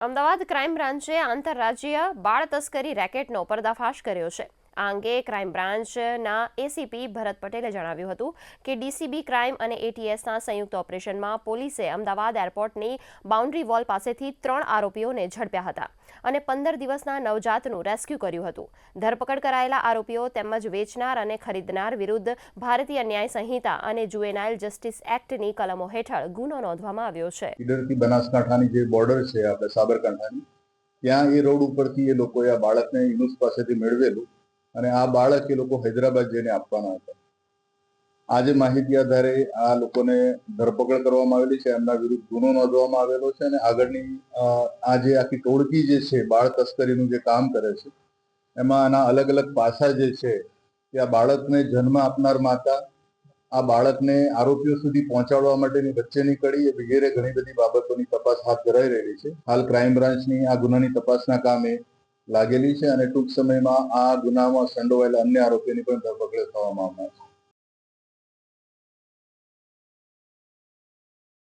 Ahmedabad crime બ્રાન્ચે આંતરરાજ્ય બાળ તસ્કરી રેકેટનો પર્દાફાશ કર્યો છે. આ અંગે ક્રાઇમ બ્રાન્ચના એસીપી ભરત પટેલે જણાવ્યું હતું કે ડીસીબી ક્રાઇમ અને એટીએસના સંયુક્ત ઓપરેશનમાં પોલીસે અમદાવાદ એરપોર્ટની બાઉન્ડ્રી વોલ પાસેથી 3 આરોપીઓને ઝડપ્યા હતા અને 15 દિવસના નવજાતનું રેસ્ક્યુ કર્યું હતું. ધરપકડ કરાયેલા આરોપીઓ તેમજ વેચનાર અને ખરીદનાર વિરુદ્ધ ભારતીય ન્યાય સંહિતા અને જુવેનાઇલ જસ્ટિસ એક્ટની કલમો હેઠળ ગુનો નોંધવામાં આવ્યો છે. ઈડરથી બનાસકાંઠાની જે બોર્ડર છે આપણે સાબરકાંઠાની, ત્યાં એ રોડ ઉપરથી એ લોકોએ આ બાળકને યુનુસ પાસેથી મેળવેલું અને આ બાળક એ લોકો હૈદરાબાદ જઈને આપવાના હતા. આજે માહિતી આધારે આ લોકોને ધરપકડ કરવામાં આવેલી છે, એમના વિરુદ્ધ ગુનો નોંધવામાં આવેલો છે અને આગળની આ જે આખી ટોળકી જે છે બાળ તસ્કરીનું જે કામ કરે છે એમાં આના અલગ અલગ પાસા જે છે કે આ બાળકને જન્મ આપનાર માતા, આ બાળકને આરોપીઓ સુધી પહોંચાડવા માટેની વચ્ચેની કડી વગેરે ઘણી બધી બાબતોની તપાસ હાથ ધરાઈ રહેલી છે. હાલ ક્રાઇમ બ્રાન્ચની આ ગુનાની તપાસના કામે લાગેલી છે અને ટૂંક સમયમાં આ ગુનામાં સંડોવાયેલા અન્ય આરોપીઓની પણ ધરપકડ થવામાં આવનાર છે.